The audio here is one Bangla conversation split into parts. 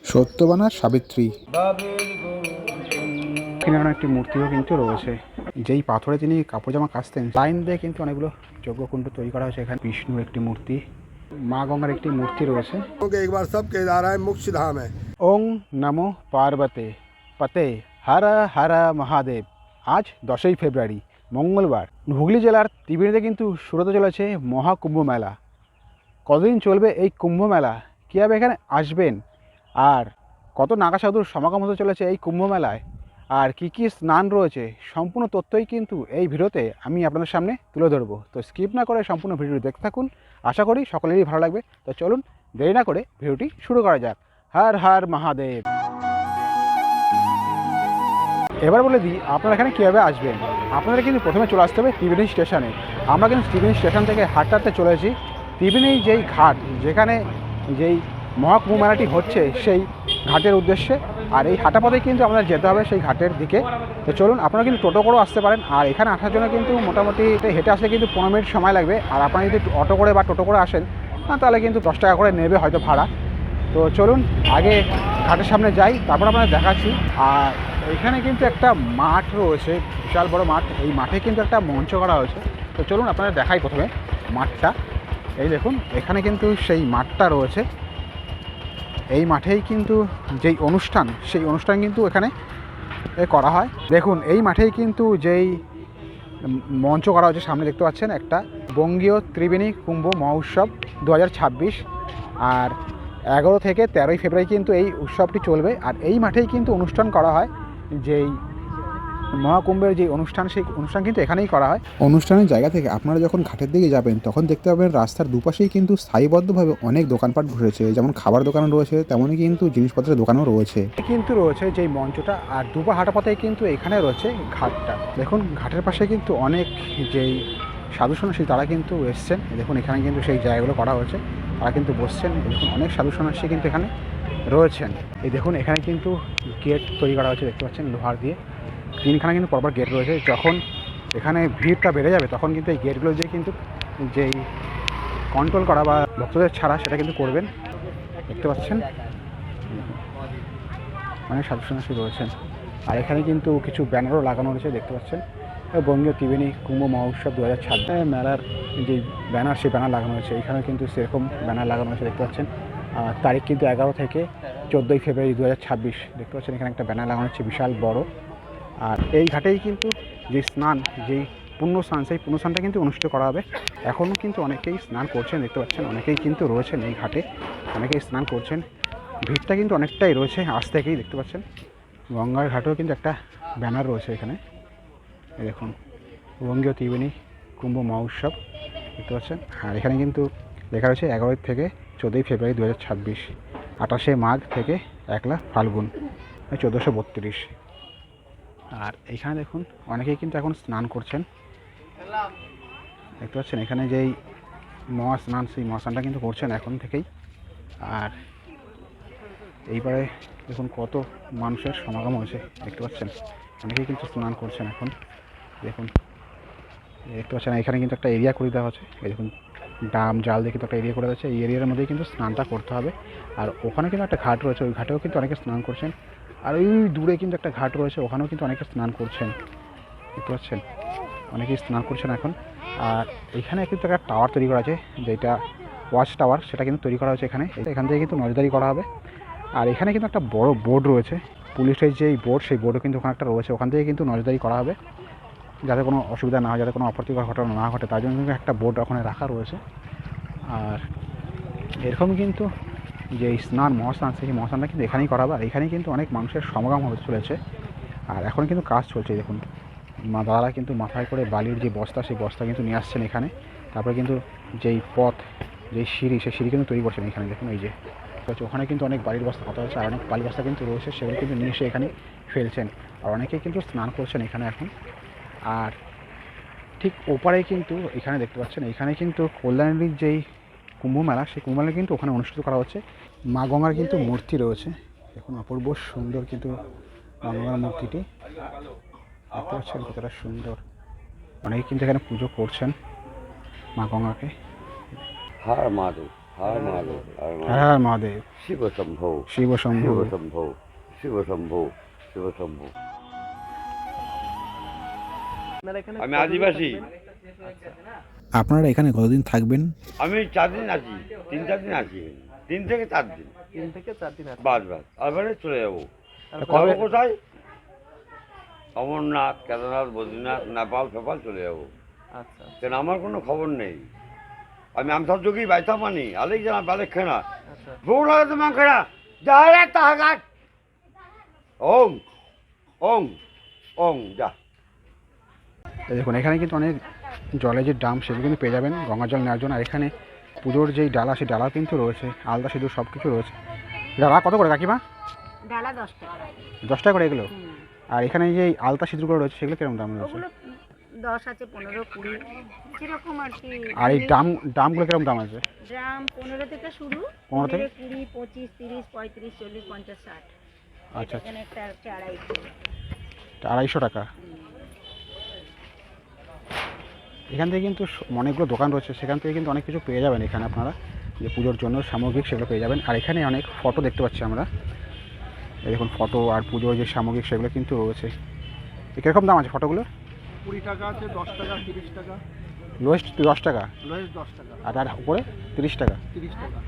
সত্যবানা সাবিত্রী এখানে একটি মূর্তিও কিন্তু রয়েছে, যেই পাথরে তিনি কাপড় জামা কাচতেন। লাইন দিয়ে কিন্তু অনেকগুলো যজ্ঞকুণ্ড তৈরি করা হয়েছে। এখানে বিষ্ণুর একটি মূর্তি, মা গঙ্গার একটি মূর্তি রয়েছে। একবার সব কেদারায় মোক্ষধাম ওং নমো পার্বতে পতে হর হর মহাদেব। আজ 10ই ফেব্রুয়ারি মঙ্গলবার হুগলি জেলার ত্রিবেণীতে কিন্তু শুরু হতে চলেছে মহাকুম্ভ মেলা। কতদিন চলবে এই কুম্ভ মেলা, কীভাবে এখানে আসবেন, আর কত নাগা সাধুর সমাগম হতে চলেছে এই কুম্ভ মেলায়, আর কি কি স্নান রয়েছে, সম্পূর্ণ তথ্যই কিন্তু এই ভিডিওতে আমি আপনাদের সামনে তুলে ধরবো। তো স্কিপ না করে সম্পূর্ণ ভিডিওটি দেখতে থাকুন, আশা করি সকলেরই ভালো লাগবে। তো চলুন দেরি না করে ভিডিওটি শুরু করা যাক। হর হর মহাদেব। এবার বলে দিই আপনারা এখানে কীভাবে আসবেন। আপনারা কিন্তু প্রথমে চলে আসতে হবে ত্রিবেণী স্টেশনে। আমরা কিন্তু ত্রিবেণী স্টেশন থেকে হাঁটতে হাঁটতে চলে এসেছি ত্রিবেণী যেই ঘাট, যেখানে যেই মহাকুম্ভ মেলাটি হচ্ছে সেই ঘাটের উদ্দেশ্যে। আর এই হাঁটা পথেই কিন্তু আমাদের যেতে হবে সেই ঘাটের দিকে। তো চলুন, আপনারা কিন্তু টোটো করেও আসতে পারেন। আর এখানে আসার জন্য কিন্তু মোটামুটি হেঁটে আসলে কিন্তু 15 মিনিট সময় লাগবে। আর আপনারা যদি অটো করে বা টোটো করে আসেন তাহলে কিন্তু 10 টাকা করে নেবে হয়তো ভাড়া। তো চলুন আগে ঘাটের সামনে যাই, তারপর আপনাদের দেখাচ্ছি। আর এখানে কিন্তু একটা মাঠ রয়েছে, বিশাল বড় মাঠ। এই মাঠে কিন্তু একটা মঞ্চ করা হয়েছে। তো চলুন আপনাদের দেখাই প্রথমে মাঠটা। এই দেখুন, এখানে কিন্তু সেই মাঠটা রয়েছে। এই মাঠেই কিন্তু যেই অনুষ্ঠান, সেই অনুষ্ঠান কিন্তু এখানে করা হয়। দেখুন এই মাঠেই কিন্তু যেই মঞ্চ করা হচ্ছে, সামনে দেখতে পাচ্ছেন একটা বঙ্গীয় ত্রিবেণী কুম্ভ মহোৎসব 2026। আর 11 থেকে 13ই ফেব্রুয়ারি কিন্তু এই উৎসবটি চলবে। আর এই মাঠেই কিন্তু অনুষ্ঠান করা হয়, যেই মহাকুম্ভের যে অনুষ্ঠান, সেই অনুষ্ঠান কিন্তু এখানেই করা হয়। অনুষ্ঠানের জায়গা থেকে আপনারা যখন ঘাটের দিকে যাবেন তখন দেখতে পাবেন রাস্তার দুপাশেই কিন্তু সারিবদ্ধভাবে অনেক দোকানপাট বসেছে। যেমন খাবার দোকানও রয়েছে, তেমনই কিন্তু জিনিসপত্রের দোকানও রয়েছে। কিন্তু রয়েছে যেই মঞ্চটা, আর দুপা হাঁটা পথেই কিন্তু এখানে রয়েছে ঘাটটা। দেখুন ঘাটের পাশে কিন্তু অনেক যেই সাধু সন্ন্যাসী তারা কিন্তু এসছেন। দেখুন এখানে কিন্তু সেই জায়গাগুলো করা হয়েছে, তারা কিন্তু বসছেন। দেখুন অনেক সাধু সন্ন্যাসী কিন্তু এখানে রয়েছেন। এই দেখুন এখানে কিন্তু গেট তৈরি করা হয়েছে, দেখতে পাচ্ছেন লোহার দিয়ে। 3খানা কিন্তু পরপর গেট রয়েছে। যখন এখানে ভিড়টা বেড়ে যাবে তখন কিন্তু এই গেটগুলো দিয়ে কিন্তু যেই কন্ট্রোল করা বা ভক্তদের ছাড়া সেটা কিন্তু করবেন। দেখতে পাচ্ছেন অনেক সাধু সন্ন্যাসী রয়েছেন। আর এখানে কিন্তু কিছু ব্যানারও লাগানো রয়েছে, দেখতে পাচ্ছেন বঙ্গীয় ত্রিবেণী কুম্ভ মহোৎসব 2026 মেলার যে ব্যানার, সেই ব্যানার লাগানো হয়েছে। এখানে কিন্তু সেরকম ব্যানার লাগানো হয়েছে, দেখতে পাচ্ছেন। তারিখ কিন্তু 11 থেকে 14ই ফেব্রুয়ারি 2026, দেখতে পাচ্ছেন এখানে একটা ব্যানার লাগানো হচ্ছে বিশাল বড়। আর এই ঘাটেই কিন্তু যে স্নান, যেই পুণ্যস্নান, সেই পুণ্যস্নানটা কিন্তু অনুষ্ঠিত করা হবে। এখনও কিন্তু অনেকেই স্নান করছেন, দেখতে পাচ্ছেন অনেকেই কিন্তু রয়েছেন এই ঘাটে, অনেকেই স্নান করছেন। ভিড়টা কিন্তু অনেকটাই রয়েছে আজ থেকেই, দেখতে পাচ্ছেন। গঙ্গার ঘাটেও কিন্তু একটা ব্যানার রয়েছে এখানে, এই দেখুন বঙ্গীয় ত্রিবেণী কুম্ভ মহোৎসব, দেখতে পাচ্ছেন। আর এখানে কিন্তু লেখা রয়েছে 11 থেকে 14ই ফেব্রুয়ারি 2026, 28শে মাঘ থেকে 1লা ফাল্গুন 1432। আর এইখানে দেখুন অনেকেই কিন্তু এখন স্নান করছেন, দেখতে পাচ্ছেন। এখানে যেই মহাস্নান, সেই মহাস্নানটা কিন্তু করছেন এখন থেকেই। আর এইবারে দেখুন কত মানুষের সমাগম হয়েছে, দেখতে পাচ্ছেন। অনেকেই কিন্তু স্নান করছেন এখন, দেখুন দেখতে পাচ্ছেন। এখানে কিন্তু একটা এরিয়া করে দেওয়া হচ্ছে, এই দেখুন ডাম জাল দিয়ে কিন্তু একটা এরিয়া করে দেওয়া হচ্ছে। এই এরিয়ার মধ্যেই কিন্তু স্নানটা করতে হবে। আর ওখানে কিন্তু একটা ঘাট রয়েছে, ওই ঘাটেও কিন্তু অনেকে স্নান করছেন। আর ওই দূরে কিন্তু একটা ঘাট রয়েছে, ওখানেও কিন্তু অনেকে স্নান করছেন, দেখতে পাচ্ছেন। অনেকেই স্নান করছেন এখন। আর এখানে কিন্তু একটা টাওয়ার তৈরি করা আছে, যেটা ওয়াচ টাওয়ার, সেটা কিন্তু তৈরি করা হয়েছে এখানে। এখান থেকে কিন্তু নজরদারি করা হবে। আর এখানে কিন্তু একটা বড় বোর্ড রয়েছে, পুলিশের যেই বোর্ড, সেই বোর্ডও কিন্তু ওখানে একটা রয়েছে। ওখান থেকে কিন্তু নজরদারি করা হবে যাতে কোনো অসুবিধা না হয়, যাতে কোনো অপ্রীতিকর ঘটনা না ঘটে, তার জন্য কিন্তু একটা বোর্ড ওখানে রাখা রয়েছে। আর এরকম কিন্তু যে স্নান মহাস্নান, সেই মহাস্নানটা কিন্তু এখানেই করা হবে। আর এখানেই কিন্তু অনেক মানুষের সমাগম হতে চলেছে। আর এখন কিন্তু কাজ চলছে, দেখুন দাদারা কিন্তু মাথায় করে বালির যে বস্তা, সেই বস্তা কিন্তু নিয়ে আসছেন এখানে। তারপরে কিন্তু যেই পথ, যেই সিঁড়ি, সেই সিঁড়ি কিন্তু তৈরি করছেন এখানে। দেখুন এই যে ওখানে কিন্তু অনেক বালির বস্তা কথা হচ্ছে, আর অনেক বালির বস্তা কিন্তু রয়েছে, সেগুলো কিন্তু নিয়ে এসে এখানে ফেলছেন। আর অনেকেই কিন্তু স্নান করছেন এখানে এখন। আর ঠিক ওপারে কিন্তু এখানে দেখতে পাচ্ছেন, এখানে কিন্তু কল্যাণীর যেই কুম্ভ মেলা, সেই কুম্ভ মেলা কিন্তু ওখানে অনুষ্ঠিত করা হচ্ছে। মা গঙ্গার কিন্তু মূর্তি রয়েছে, দেখুন অপূর্ব সুন্দর কিন্তু মা গঙ্গার মূর্তিটি, দেখতে পাচ্ছেন কতটা সুন্দর। অনেকে কিন্তু এখানে পুজো করছেন মা গঙ্গাকে। হর মহাদেব। हर महादेव हर হর महादेव হর মহাদেব। शिव शंभो শিব শম্ভু। शिव शंभो शिव शंभो शिव शंभो আমি আদিবাসী। আপনারা এখানে কতদিন থাকবেন? আমি 4 দিন আছি, 3-4 দিন আছি, 3 থেকে 4 দিন, 3 থেকে 4 দিন আছে। বাস তারপরে চলে যাবো। কবে? যাবো কোথায়? অমরনাথ, কেদারনাথ, বদ্রীনাথ, নেপাল ফেপাল চলে যাবো। আচ্ছা কেন আমার কোনো খবর নেই। আমি আমসার যোগী বাইতা পানি আলেক জানা বালেক খেনা আচ্ছা ভোলা তোমার খেনা যারা তাহাগাত ওং ওং ওং যা। এই দেখুন এখানে কিন্তু অনেক জলের যে ড্রাম সেগুলো কিন্তু পেয়ে যাবেন গঙ্গা জল নেওয়ার জন্য। আর এখানে পুজোর যেই ডালা সেই ডালা কিন্তু রয়েছে, আলতা সিঁদুর সব কিছু রয়েছে। ডালা কত করে কাকিমা? ডালা 10 টাকা। 10 টাকা করে এগুলো। আর এখানে যে আলতা সিঁদুরগুলো রয়েছে সেগুলো কিরকম দাম রয়েছে? ওগুলো 10 আছে, 15, 20 যেরকম আর কি। আর এই ড্রামগুলো কিরকম দাম আছে? ড্রাম 15 থেকে শুরু, 15 থেকে? 20, 25, 30, 35, 40, 50, 60। আচ্ছা এখানে একটা হচ্ছে 250। 250 টাকা। এখান থেকে কিন্তু অনেকগুলো দোকান রয়েছে, সেখান থেকে কিন্তু অনেক কিছু পেয়ে যাবেন এখানে আপনারা, যে পুজোর জন্য সামগ্রিক সেগুলো পেয়ে যাবেন। আর এখানে অনেক ফটো দেখতে পাচ্ছি আমরা, এই দেখুন ফটো আর পুজোর যে সামগ্রিক সেগুলো কিন্তু রয়েছে। কীরকম দাম আছে ফটোগুলো? 20 টাকা আছে, 10 টাকা, 30 টাকা, লোয়েস্ট 10 টাকা লোয়েস্ট 10 টাকা, আর তার উপরে 30 টাকা। 30 টাকা,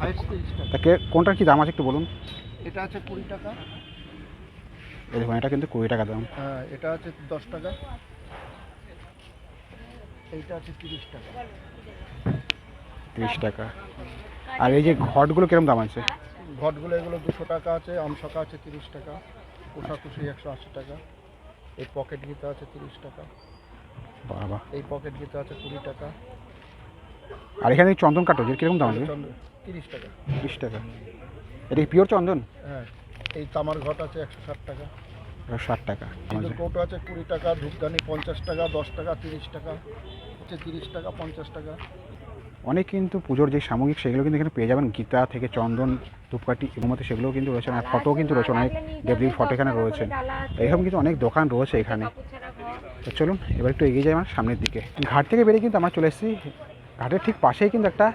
হাইস্ট 30 টাকা। তা কোনটার কী দাম আছে একটু বলুন। এটা আছে 20 টাকা, এই দেখুন এটা কিন্তু 20 টাকা দাম। হ্যাঁ এটা আছে 10 টাকা, এইটা আছে 30 টাকা। 30 টাকা। আর এই যে ঘটগুলো কিরকম দাম আছে? ঘটগুলো এগুলো 200 টাকা আছে, আমশকা আছে 30 টাকা, কোষাকুষি 180 টাকা, এই পকেট গীতা আছে 30 টাকা, বাবা। এই পকেট গীতা আছে 20 টাকা, আর এখানে এই চন্দন কাঠের কিরকম দাম আছে? 30 টাকা। 30 টাকা। এটা কি পিওর চন্দন? হ্যাঁ এই তামার ঘট আছে 160 টাকা, 60 টাকা। সিঁদুর কৌটো আছে 20 টাকা, ধূপদানি 50 টাকা, 10 টাকা, 30 টাকা, হচ্ছে 30 টাকা, 50 টাকা। অনেক কিন্তু পুজোর যে সামগ্রিক সেগুলো কিন্তু এখানে পেয়ে যাবেন, গীতা থেকে চন্দন, ধূপকাঠি এগুলোতে সেগুলোও কিন্তু রয়েছে। আর ফটোও কিন্তু রয়েছে, অনেক দেবদেবীর ফটো এখানে রয়েছে। এরকম কিন্তু অনেক দোকান রয়েছে এখানে। তো চলুন এবার একটু এগিয়ে যাই আমার সামনের দিকে। ঘাট থেকে বেরিয়ে কিন্তু আমরা চলে এসেছি, ঘাটের ঠিক পাশেই কিন্তু একটা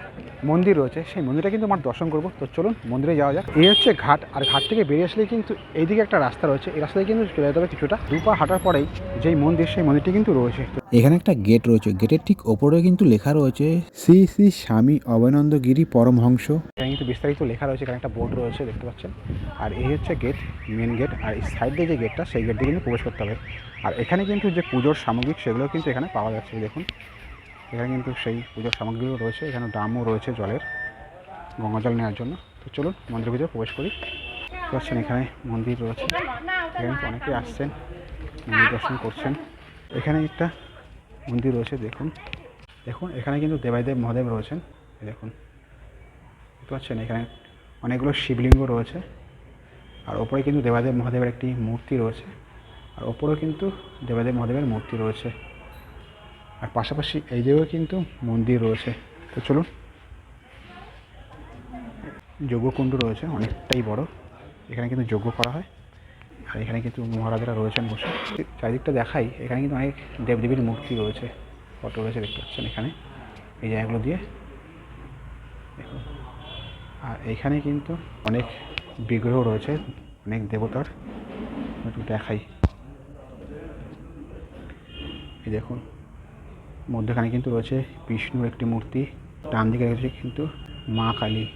মন্দির রয়েছে, সেই মন্দিরটা কিন্তু আমার দর্শন করবো। তো চলুন মন্দিরে যাওয়া যাক। এই হচ্ছে ঘাট, আর ঘাট থেকে বেরিয়ে আসলেই কিন্তু এইদিকে একটা রাস্তা রয়েছে, এই রাস্তায় কিন্তু চলে যেতে হবে কিছুটা, 2 পা হাঁটার পরেই যেই মন্দির সেই মন্দিরটি কিন্তু রয়েছে। এখানে একটা গেট রয়েছে, গেটের ঠিক ওপরে কিন্তু লেখা রয়েছে শ্রী শ্রী স্বামী অভয়ানন্দ গিরি পরমহংস। এখানে কিন্তু বিস্তারিত লেখা রয়েছে, এখানে একটা বোর্ড রয়েছে দেখতে পাচ্ছেন। আর এই হচ্ছে গেট, মেন গেট। আর এই সাইড দিয়ে যে গেটটা, সেই গেট দিয়ে কিন্তু প্রবেশ করতে হবে। আর এখানে কিন্তু যে পুজোর সামগ্রিক সেগুলো কিন্তু এখানে পাওয়া যাচ্ছে। দেখুন এখানে কিন্তু সেই পুজোর সামগ্রীও রয়েছে, এখানে ড্রামও রয়েছে জলের, গঙ্গা জল নেওয়ার জন্য। তো চলুন মন্দিরের ভিতরে প্রবেশ করি। পাচ্ছেন এখানে মন্দির রয়েছে, এখানে কিন্তু অনেকেই আসছেন, মন্দির দর্শন করছেন। এখানে একটা মন্দির রয়েছে, দেখুন দেখুন এখানে কিন্তু দেবাদেব মহাদেব রয়েছেন। দেখুন বুঝতে পারছেন, এখানে অনেকগুলো শিবলিঙ্গ রয়েছে। আর ওপরে কিন্তু দেবাদেব মহাদেবের একটি মূর্তি রয়েছে, আর ওপরেও কিন্তু দেবাদেব মহাদেবের মূর্তি রয়েছে। আর পাশাপাশি এই জায়গায় কিন্তু মন্দির রয়েছে। তো চলুন, যজ্ঞকুণ্ড রয়েছে অনেকটাই বড়, এখানে কিন্তু যজ্ঞ করা হয়। আর এখানে কিন্তু মহারাজারা রয়েছেন বসে। চারিদিকটা দেখাই, এখানে কিন্তু অনেক দেবদেবীর মূর্তি রয়েছে, ফটো রয়েছে দেখতে পাচ্ছেন এখানে এই জায়গাগুলো দিয়ে দেখুন। আর এইখানে কিন্তু অনেক বিগ্রহ রয়েছে, অনেক দেবতার, একটু দেখাই। এই দেখুন মধ্যখানে কিন্তু রয়েছে বিষ্ণুর একটি মূর্তি, ডান দিকে রয়েছে কিন্তু মা কালী,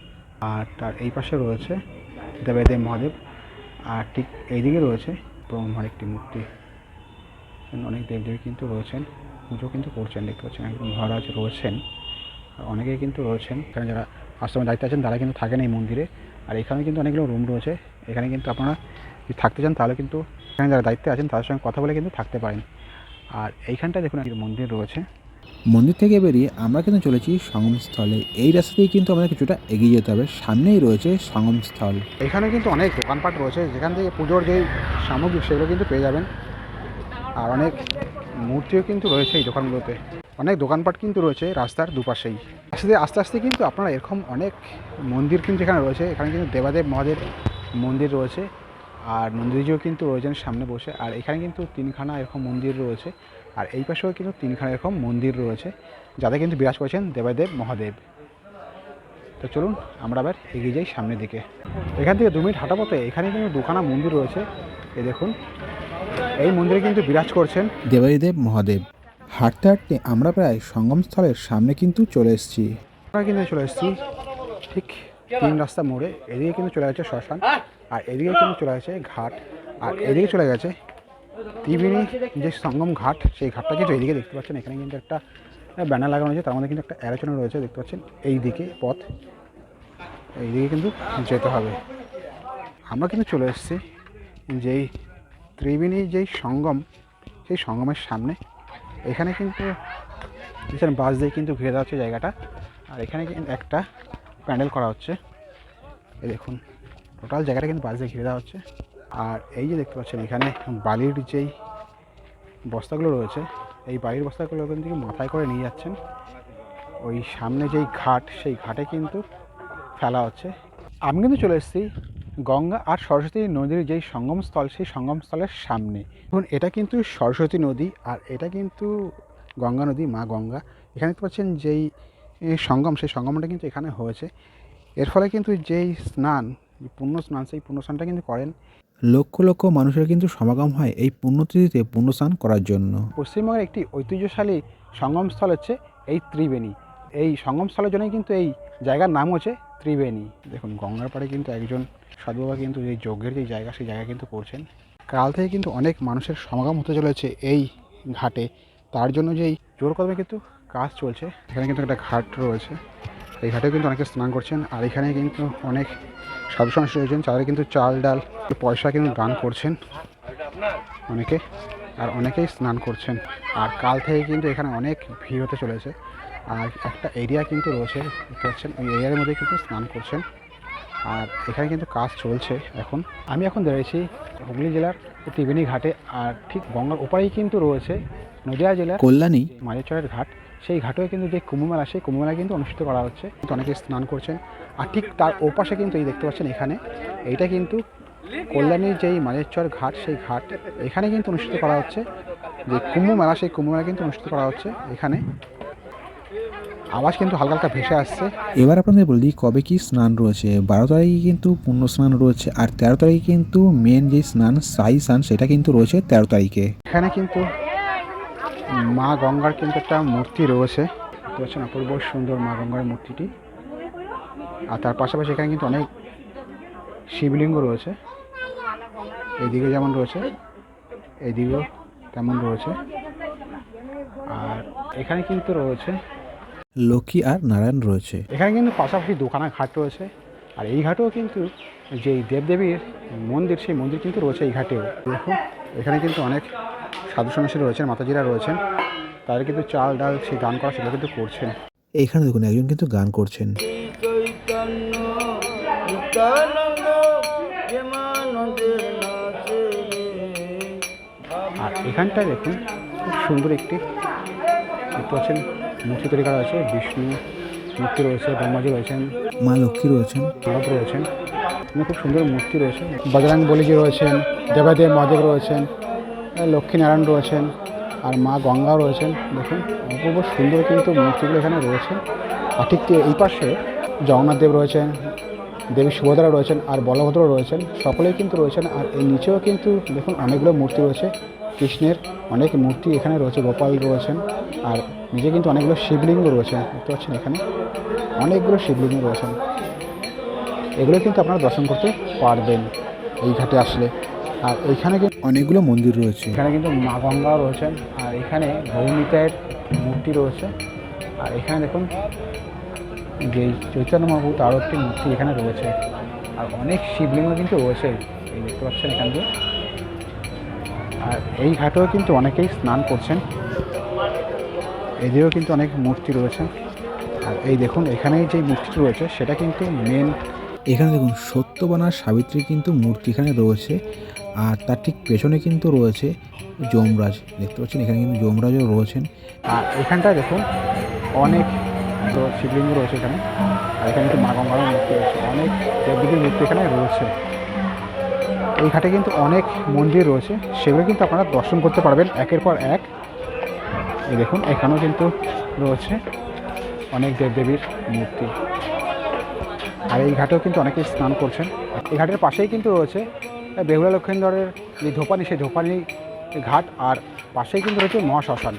আর তার এই পাশে রয়েছে দেবাদেব মহাদেব, আর ঠিক এইদিকে রয়েছে ব্রহ্মার একটি মূর্তি। অনেক দেবদেবী কিন্তু রয়েছেন, পুজো কিন্তু করছেন দেখতে পাচ্ছেন, একজন মহারাজ রয়েছেন, আর অনেকেই কিন্তু রয়েছেন এখানে যারা আশ্রমের দায়িত্বে আছেন, তারা কিন্তু থাকেন এই মন্দিরে। আর এখানে কিন্তু অনেকগুলো রুম রয়েছে, এখানে কিন্তু আপনারা যদি থাকতে চান তাহলে কিন্তু এখানে যারা দায়িত্বে আছেন তাদের সঙ্গে কথা বলে কিন্তু থাকতে পারেন। আর এইখানটায় দেখুন একটি মন্দির রয়েছে। মন্দির থেকে বেরিয়ে আমরা কিন্তু চলেছি সঙ্গমস্থলে। এই রাস্তা দিয়ে কিন্তু আমাদের কিছুটা এগিয়ে যেতে হবে, সামনেই রয়েছে সঙ্গমস্থল। এখানে কিন্তু অনেক দোকানপাট রয়েছে, যেখান থেকে পুজোর যেই সামগ্রী সেগুলো কিন্তু পেয়ে যাবেন। আর অনেক মূর্তিও কিন্তু রয়েছে এই দোকানগুলোতে, অনেক দোকানপাট কিন্তু রয়েছে রাস্তার দুপাশেই। আস্তে আস্তে কিন্তু আপনারা এরকম অনেক মন্দির কিন্তু এখানে রয়েছে, এখানে কিন্তু দেবাদেব মহাদেব মন্দির রয়েছে, আর নন্দীজিও কিন্তু রয়েছেন সামনে বসে। আর এখানে কিন্তু 3খানা এরকম মন্দির রয়েছে, আর এই পাশেও কিন্তু 3খানা এরকম মন্দির রয়েছে, যাতে কিন্তু বিরাজ করেছেন দেবাদেব মহাদেব। তো চলুন আমরা আবার এগিয়ে যাই সামনের দিকে। এখান থেকে 2 মিনিট হাঁটা পথে এখানে কিন্তু দুখানা মন্দির রয়েছে। এই দেখুন, এই মন্দিরে কিন্তু বিরাজ করছেন দেবাদিদেব মহাদেব। হাঁটতে হাঁটতে আমরা প্রায় সঙ্গমস্থলের সামনে কিন্তু চলে এসেছি। আমরা কিন্তু চলে এসেছি ঠিক 3 রাস্তা মোড়ে। এদিকে কিন্তু চলে গেছে শ্মশান, আর এদিকে কিন্তু চলে গেছে ঘাট, আর এদিকে চলে গেছে ত্রিবেণী যে সঙ্গম ঘাট, সেই ঘাটটা কিন্তু এইদিকে দেখতে পাচ্ছেন। এখানে কিন্তু একটা ব্যানার লাগানো হয়েছে, তার মধ্যে কিন্তু একটা অ্যারো চিহ্ন রয়েছে, দেখতে পাচ্ছেন। এই দিকে পথ, এইদিকে কিন্তু যেতে হবে। আমরা কিন্তু চলে এসেছি যেই ত্রিবেণী যেই সঙ্গম, সেই সঙ্গমের সামনে। এখানে কিন্তু বাস দিয়ে কিন্তু ঘিরে দেওয়া হচ্ছে জায়গাটা, আর এখানে কিন্তু একটা প্যান্ডেল করা হচ্ছে। এই দেখুন, টোটাল জায়গাটা কিন্তু বাস দিয়ে ঘিরে দেওয়া হচ্ছে। আর এই যে দেখতে পাচ্ছেন এখানে বালির যেই বস্তাগুলো রয়েছে, এই বালির বস্তাগুলো কিন্তু মাথায় করে নিয়ে যাচ্ছেন ওই সামনে যেই ঘাট, সেই ঘাটে কিন্তু ফেলা হচ্ছে। আমি কিন্তু চলে এসেছি গঙ্গা আর সরস্বতী নদীর যেই সঙ্গমস্থল, সেই সঙ্গমস্থলের সামনে। এখন এটা কিন্তু সরস্বতী নদী, আর এটা কিন্তু গঙ্গা নদী, মা গঙ্গা। এখানে দেখতে পাচ্ছেন যেই সঙ্গম, সেই সঙ্গমটা কিন্তু এখানে হয়েছে। এর ফলে কিন্তু যেই স্নান, পুণ্য স্নান, সেই পুণ্য স্নানটা কিন্তু করেন। লক্ষ লক্ষ মানুষের কিন্তু সমাগম হয় এই পুণ্যতিথিতে পুণ্যস্নান করার জন্য। পশ্চিমবঙ্গের একটি ঐতিহ্যশালী সঙ্গমস্থল হচ্ছে এই ত্রিবেণী। এই সঙ্গমস্থলের জন্যই কিন্তু এই জায়গার নাম হচ্ছে ত্রিবেণী। দেখুন, গঙ্গার পাড়ে কিন্তু একজন সাধুবাবা কিন্তু এই যজ্ঞের যে জায়গা, সেই জায়গা কিন্তু করছেন। কাল থেকে কিন্তু অনেক মানুষের সমাগম হতে চলেছে এই ঘাটে। তার জন্য যেই জোর কদমে কিন্তু কাজ চলছে। এখানে কিন্তু একটা ঘাট রয়েছে, এই ঘাটেও কিন্তু অনেকে স্নান করছেন। আর এখানে কিন্তু অনেক সাধু সন্ন্যাসী রয়েছেন, যারা কিন্তু চাল ডাল পয়সা কিন্তু দান করছেন অনেকে, আর অনেকেই স্নান করছেন। আর কাল থেকে কিন্তু এখানে অনেক ভিড় হতে চলেছে। আর একটা এরিয়া কিন্তু রয়েছে, দেখতে পাচ্ছেন, ওই এরিয়ার মধ্যে কিন্তু স্নান করছেন। আর এখানে কিন্তু কাজ চলছে এখন। আমি এখন দাঁড়িয়েছি হুগলি জেলার ত্রিবেণী ঘাটে, আর ঠিক গঙ্গার ওপারেই কিন্তু রয়েছে নদিয়া জেলার কল্যাণী মাঝেরচরের ঘাট। সেই ঘাটেও কিন্তু যে কুম্ভমেলা, সেই কুম্ভমেলা কিন্তু অনুষ্ঠিত করা হচ্ছে, কিন্তু অনেকে স্নান করছেন। আর ঠিক তার ওপাশে কিন্তু এই দেখতে পাচ্ছেন এখানে, এইটা কিন্তু কল্যাণীর যেই মাঝেরচর ঘাট, সেই ঘাট এখানে কিন্তু অনুষ্ঠিত করা হচ্ছে যে কুম্ভমেলা, সেই কুম্ভমেলা কিন্তু অনুষ্ঠিত করা হচ্ছে এখানে। আওয়াজ কিন্তু হালকা হালকা ভেসে আসছে। এবার আপনাদের বলি কবে কি স্নান রয়েছে। 12 তারিখে কিন্তু পুণ্য স্নান রয়েছে, আর 13 তারিখে কিন্তু মেন যে স্নান, সাই স্নান, সেটা কিন্তু রয়েছে 13 তারিখে। এখানে কিন্তু মা গঙ্গার কিন্তু একটা মূর্তি রয়েছে, দেখতে পাচ্ছেন, অপূর্ব সুন্দর মা গঙ্গার মূর্তিটি। আর তার পাশাপাশি এখানে কিন্তু অনেক শিবলিঙ্গ রয়েছে, এইদিকে যেমন রয়েছে, এইদিকেও তেমন রয়েছে। আর এখানে কিন্তু রয়েছে লক্ষ্মী আর নারায়ণ রয়েছে। এখানে কিন্তু পাশাপাশি দুখানা ঘাট রয়েছে। আর এই ঘাটেও কিন্তু যেই দেবদেবীর মন্দির, সেই মন্দির কিন্তু রয়েছে এই ঘাটেও। দেখুন, এখানে কিন্তু অনেক সাধু সন্ন্যাসী রয়েছেন, মাতাজিরা রয়েছেন, তাদের কিন্তু চাল ডাল সেই দান করা সেটা কিন্তু করছেন। এখানে দেখুন একজন কিন্তু গান করছেন। আর এখানটায় দেখুন খুব সুন্দর একটি, দেখতে পাচ্ছেন, মূর্তি তৈরি করা হয়েছে। বিষ্ণু মূর্তি রয়েছে, ব্রহ্মাজি রয়েছেন, মা লক্ষ্মী রয়েছেন, নারদ রয়েছেন, খুব সুন্দর মূর্তি রয়েছে। বজরং বলিজি রয়েছেন, দেবাদেব মহাদেব রয়েছেন, লক্ষ্মীনারায়ণ রয়েছেন, আর মা গঙ্গাও রয়েছেন। দেখুন, অপূর্ব সুন্দর কিন্তু মূর্তিগুলো এখানে রয়েছে। আর ঠিক এই পাশে জগন্নাথ দেব রয়েছেন, দেবী সুভদ্রা রয়েছেন, আর বলভদ্র রয়েছেন, সকলেই কিন্তু রয়েছেন। আর এই নিচেও কিন্তু দেখুন অনেকগুলো মূর্তি রয়েছে, কৃষ্ণের অনেক মূর্তি এখানে রয়েছে, গোপাল রয়েছেন, আর নিচে কিন্তু অনেকগুলো শিবলিঙ্গ রয়েছেন, দেখতে পাচ্ছেন এখানে অনেকগুলো শিবলিঙ্গ রয়েছেন। এগুলো কিন্তু আপনারা দর্শন করতে পারবেন এই ঘাটে আসলে। আর এইখানে কিন্তু অনেকগুলো মন্দির রয়েছে। এখানে কিন্তু মা গঙ্গাও রয়েছেন, আর এখানে গৌমিতায়ের মূর্তি রয়েছে। আর এখানে দেখুন যে চৈতন্য মহাপ্রভু, তারও একটি মূর্তি এখানে রয়েছে। আর অনেক শিবলিঙ্গ কিন্তু রয়েছে, এই দেখতে পাচ্ছেন এখান দিয়ে। আর এই ঘাটেও কিন্তু অনেকেই স্নান করছেন, এদিকেও কিন্তু অনেক মূর্তি রয়েছে। আর এই দেখুন এখানে যে মূর্তিটি রয়েছে, সেটা কিন্তু মেন। এখানে দেখুন সত্যবান সাবিত্রী কিন্তু মূর্তি এখানে রয়েছে, আর তার ঠিক পেছনে কিন্তু রয়েছে যমরাজ, দেখতে পাচ্ছেন এখানে কিন্তু যমরাজও রয়েছেন। আর এখানটায় দেখুন অনেক শিবলিঙ্গ রয়েছে এখানে। আর এখানে কিন্তু মা গঙ্গার মূর্তি রয়েছে, অনেক দেবদেবীর মূর্তি এখানে রয়েছে। এই ঘাটে কিন্তু অনেক মন্দির রয়েছে, সেগুলো কিন্তু আপনারা দর্শন করতে পারবেন একের পর এক। এই দেখুন এখানেও কিন্তু রয়েছে অনেক দেবদেবীর মূর্তি। আর এই ঘাটেও কিন্তু অনেকেই স্নান করছেন। এই ঘাটের পাশেই কিন্তু রয়েছে বেহুলা লক্ষিন্দরের যে ধোপানি, সেই ধোপানি ঘাট, আর পাশেই কিন্তু রয়েছে মহাশ্মশান।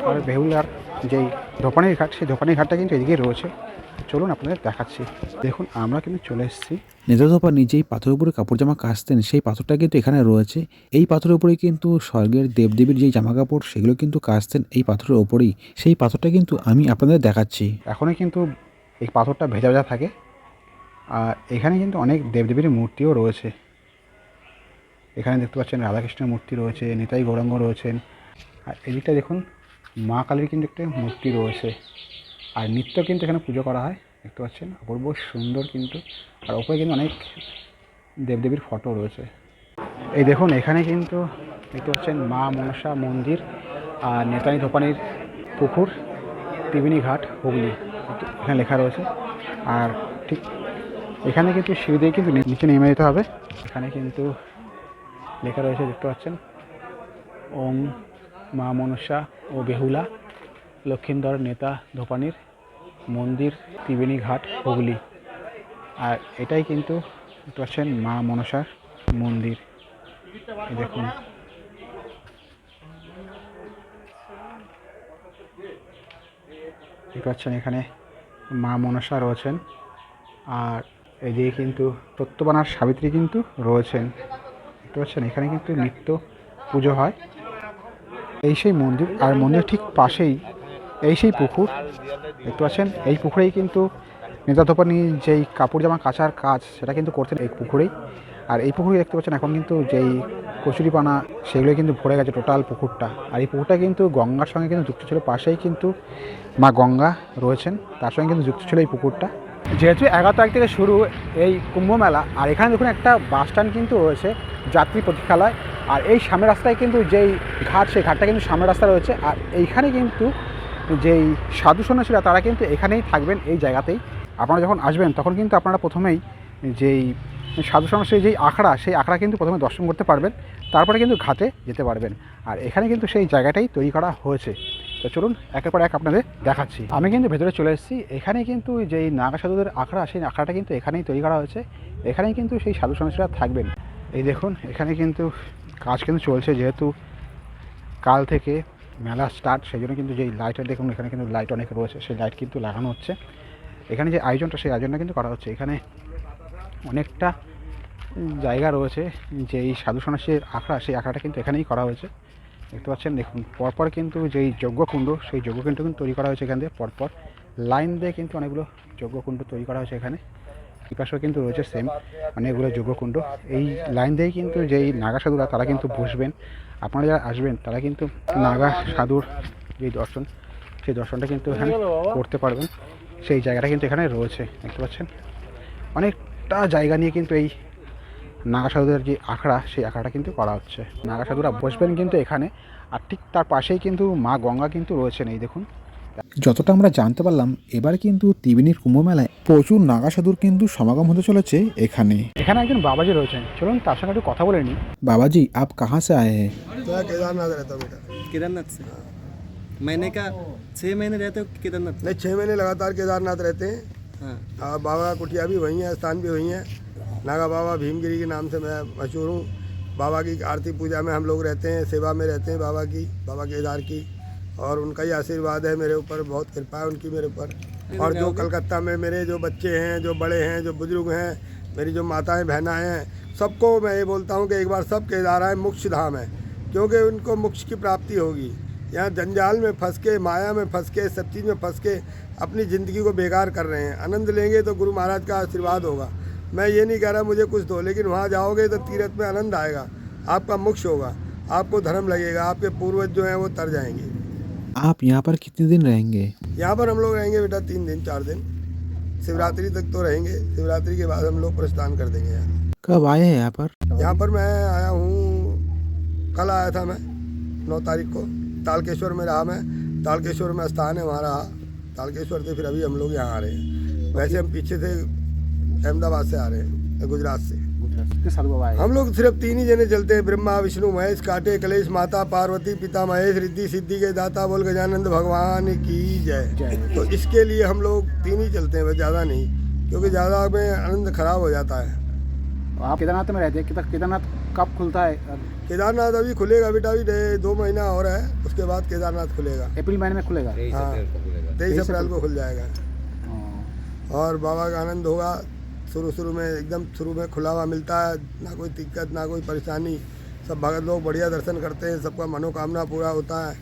আর বেহুলার যেই ধোপানির ঘাট, সেই ধোপানির ঘাটটা কিন্তু এদিকেই রয়েছে। চলুন আপনাদের দেখাচ্ছি। দেখুন আমরা কিন্তু চলে এসেছি। নেতা ধোপানি যেই পাথরের উপরে কাপড় জামা কাচতেন সেই পাথরটা কিন্তু এখানে রয়েছে। এই পাথরের উপরেই কিন্তু স্বর্গের দেবদেবীর যেই জামা কাপড় সেগুলো কিন্তু কাচতেন এই পাথরের ওপরেই। সেই পাথরটা কিন্তু আমি আপনাদের দেখাচ্ছি। এখনও কিন্তু এই পাথরটা ভেজা ভেজা থাকে। আর এখানে কিন্তু অনেক দেবদেবীর মূর্তিও রয়েছে। এখানে দেখতে পাচ্ছেন রাধাকৃষ্ণের মূর্তি রয়েছে, নিতাই গৌরাঙ্গ রয়েছেন। আর এদিকটা দেখুন মা কালীর কিন্তু একটা মূর্তি রয়েছে। আর নিত্য কিন্তু এখানে পুজো করা হয়, দেখতে পাচ্ছেন অপূর্ব সুন্দর কিন্তু। আর ওপরে কিন্তু অনেক দেবদেবীর ফটো রয়েছে। এই দেখুন এখানে কিন্তু দেখতে পাচ্ছেন মা মনসা মন্দির আর নেতানি ধোপানির পুকুর, ত্রিবেণী ঘাট, হুগলি এখানে লেখা রয়েছে। আর ঠিক এখানে কিন্তু সিঁড়ি দিয়ে কিন্তু নিচে নেমে যেতে হবে। এখানে কিন্তু লেখা রয়েছে, দেখতে পাচ্ছেন ওম মা মনসা ও বেহুলা লক্ষিন্দর নেতা ধোপানির মন্দির, ত্রিবেণী ঘাট, হুগলি। আর এটাই কিন্তু দেখতে পাচ্ছেন মা মনসার মন্দির। এই দেখুন দেখতে পাচ্ছেন এখানে মা মনসা রয়েছেন। আর এদিকে কিন্তু সত্যবানার সাবিত্রী কিন্তু রয়েছেন, দেখতে পাচ্ছেন। এখানে কিন্তু নিত্য পুজো হয়। এই সেই মন্দির, আর মন্দির ঠিক পাশেই এই সেই পুকুর, দেখতে পাচ্ছেন। এই পুকুরেই কিন্তু নেতা ধোপানি যেই কাপড় জামা কাচার কাজ সেটা কিন্তু করতেন এই পুকুরেই। আর এই পুকুরে দেখতে পাচ্ছেন এখন কিন্তু যেই কচুরিপানা সেগুলো কিন্তু ভরে গেছে টোটাল পুকুরটা। আর এই পুকুরটা কিন্তু গঙ্গার সঙ্গে কিন্তু যুক্ত ছিল, পাশেই কিন্তু মা গঙ্গা রয়েছেন, তার সঙ্গে কিন্তু যুক্ত ছিল এই পুকুরটা। যেহেতু 11 তারিখ থেকে শুরু এই কুম্ভ মেলা, আর এখানে দেখুন একটা বাস স্ট্যান্ড কিন্তু রয়েছে, যাত্রী প্রতীক্ষালয়। আর এই সামনের রাস্তায় কিন্তু যেই ঘাট, সেই ঘাটটা কিন্তু সামনের রাস্তা রয়েছে। আর এইখানে কিন্তু যেই সাধু সন্ন্যাসীরা তারা কিন্তু এখানেই থাকবেন, এই জায়গাতেই। আপনারা যখন আসবেন তখন কিন্তু আপনারা প্রথমেই যেই সাধু সন্ন্যাসীর যেই আখড়া, সেই আখড়া কিন্তু প্রথমে দর্শন করতে পারবেন, তারপরে কিন্তু ঘাটে যেতে পারবেন। আর এখানে কিন্তু সেই জায়গাটাই তৈরি করা হয়েছে। তো চলুন একের পর এক আপনাদের দেখাচ্ছি। আমি কিন্তু ভেতরে চলে এসেছি। এখানে কিন্তু যেই নাগা সাধুদের আখড়া, সেই আখড়াটা কিন্তু এখানেই তৈরি করা হয়েছে। এখানেই কিন্তু সেই সাধু সন্ন্যাসীরা থাকবেন। এই দেখুন এখানে কিন্তু কাজ কিন্তু চলছে, যেহেতু কাল থেকে মেলা স্টার্ট, সেই জন্য কিন্তু যেই লাইটের দেখুন এখানে কিন্তু লাইট অনেক রয়েছে, সেই লাইট কিন্তু লাগানো হচ্ছে। এখানে যে আয়োজনটা, সেই আয়োজনটা কিন্তু করা হচ্ছে। এখানে অনেকটা জায়গা রয়েছে, যে এই সাধু সন্ন্যাসীর আখড়া, সেই আখড়াটা কিন্তু এখানেই করা হয়েছে, দেখতে পাচ্ছেন। দেখুন পরপর কিন্তু যেই যজ্ঞকুণ্ড, সেই যজ্ঞকুণ্ড কিন্তু তৈরি করা হয়েছে। এখান দিয়ে পরপর লাইন দিয়ে কিন্তু অনেকগুলো যজ্ঞকুণ্ড তৈরি করা হয়েছে। এখানে পাশেও কিন্তু রয়েছে সেম অনেকগুলো যজ্ঞকুণ্ড। এই লাইন দিয়েই কিন্তু যেই নাগা সাধুরা তারা কিন্তু বসবেন। আপনারা যারা আসবেন তারা কিন্তু নাগা সাধুর যেই দর্শন, সেই দর্শনটা কিন্তু এখানে করতে পারবেন। সেই জায়গাটা কিন্তু এখানে রয়েছে, দেখতে পাচ্ছেন। অনেকটা জায়গা নিয়ে কিন্তু এই নাগা সাধুদের যে আখড়া, সেই আখড়াটা কিন্তু করা হচ্ছে। নাগা সাধুরা বসবেন কিন্তু এখানে। আর ঠিক তার পাশেই কিন্তু মা গঙ্গা কিন্তু রয়েছেন, এই দেখুন। যতটা আমরা জানতে পারলাম, এবার কিন্তু ত্রিবেণীর কুম্ভ মেলায় প্রচুর নাগা সাধুর কিন্তু সমাগম হতে চলেছে এখানে। এখানে একজন বাবাজি রয়েছেন, চলুন তার সঙ্গে একটু কথা বলে নিই। बाबाजी आप कहाँ से आए हैं? तो मैं केदारनाथ रहता हूँ बेटा। केदारनाथ से महीने का 6 महीने रहते हो केदारनाथ? नहीं, 6 महीने लगातार केदारनाथ रहते हैं। हाँ। और बाबा का कुटिया भी वहीं है, स्थान भी वहीं है। नागा बाबा भीमगिरी के नाम से मैं मशहूर हूँ। बाबा की आरती पूजा में हम लोग रहते हैं, सेवा में रहते हैं बाबा की, बाबा केदार की। और उनका ही आशीर्वाद है मेरे ऊपर, बहुत कृपा है उनकी मेरे ऊपर। और जो कलकत्ता में मेरे जो बच्चे हैं, जो बड़े हैं, जो बुजुर्ग हैं, मेरी जो माताएं बहनाएं हैं, सबको मैं ये बोलता हूँ कि एक बार सब केदार आए, मोक्ष धाम है। क्योंकि उनको मोक्ष की प्राप्ति होगी। यहाँ जंजाल में फंस के, माया में फंस के, सब चीज़ में फंस के अपनी ज़िंदगी को बेकार कर रहे हैं। आनंद लेंगे तो गुरु महाराज का आशीर्वाद होगा। मैं ये नहीं कह रहा मुझे कुछ दो, लेकिन वहाँ जाओगे तो तीर्थ में आनंद आएगा, आपका मोक्ष होगा, आपको धर्म लगेगा, आपके पूर्वज जो हैं वो तर जाएंगे। आप यहाँ पर कितने दिन रहेंगे? यहाँ पर हम लोग रहेंगे बेटा 3 दिन 4 दिन, शिवरात्रि तक तो रहेंगे। शिवरात्रि के बाद हम लोग प्रस्थान कर देंगे। यहाँ कब आए हैं यहाँ पर? यहाँ पर मैं आया हूँ, कल आया था मैं 9 तारीख को। तालकेश्वर में रहा मैं, तालकेश्वर में स्थान है, वहाँ रहा। तालकेश्वर से फिर अभी हम लोग यहाँ आ रहे हैं। वैसे हम पीछे से अहमदाबाद से आ रहे हैं, गुजरात से। साधु बाबा आए। हम लोग सिर्फ 3 ही जने चलते हैं, ब्रह्मा विष्णु महेश, काटे कलेश, माता पार्वती, पिता महेश, रिद्धि सिद्धि के दाता बोल गजानंद भगवान की जय। तो इसके लिए हम लोग 3 ही चलते हैं, बस ज़्यादा नहीं। क्योंकि ज़्यादा में आनंद खराब हो जाता है। आप केदारनाथ में रहते हैं, केदारनाथ कब खुलता है? केदारनाथ अभी खुलेगा बेटा, अभी 2 महीना और है, उसके बाद केदारनाथ खुलेगा। अप्रैल महीने में खुलेगा। हाँ, 23 अप्रैल को खुल जाएगा। और बाबा का आनंद होगा। शुरू में एकदम शुरू में खुला हुआ मिलता है, ना कोई दिक्कत ना कोई परेशानी, सब भगत लोग बढ़िया दर्शन करते हैं, सबका मनोकामना पूरा होता है।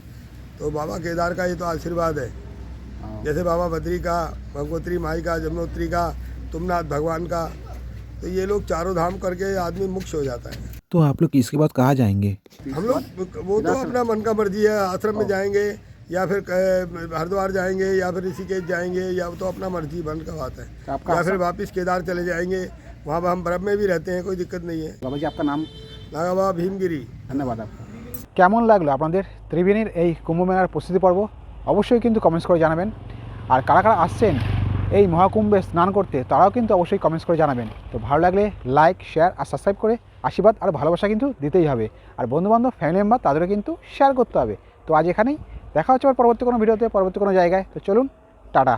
तो बाबा केदार का ये तो आशीर्वाद है। जैसे बाबा बद्री का, गंगोत्री माई का, जमुनोत्री का, तुंगनाथ भगवान का, तो ये लोग चारों धाम करके आदमी मुक्त हो जाता है। तो आप लोग इसके बाद कहाँ जाएंगे? हम लोग वो तो अपना मन का मर्जी है, आश्रम में जाएंगे या फिर हरिद्वार जाएंगे या फिर ऋषिकेश जाएंगे, या तो अपना मर्जी मन का बात है। या फिर वापस केदार चले जाएंगे, वहाँ पर हम बर्फ में भी रहते हैं, कोई दिक्कत नहीं है। বাবাজি আপনার নাম? नागा बाबा भीमगिरी। ধন্যবাদ আপনার। কেমন লাগলো আপনাদের ত্রিবেণীর এই কুম্ভ মেলার প্রস্তুতি পর্ব? অবশ্যই কিন্তু কমেন্টস করে জানাবেন। আর কারা কারা আসছেন এই মহাকুম্ভে স্নান করতে তারাও কিন্তু অবশ্যই কমেন্টস করে জানাবেন। তো ভালো লাগলে লাইক, শেয়ার আর সাবস্ক্রাইব করে আশীর্বাদ আর ভালোবাসা কিন্তু দিতেই হবে। আর বন্ধুবান্ধব, ফ্যামিলি মেম্বার তাদেরও কিন্তু শেয়ার করতে হবে। তো আজ এখানেই দেখা হচ্ছে আবার পরবর্তী কোনো ভিডিওতে, পরবর্তী কোনো জায়গায়। তো চলুন, টাটা।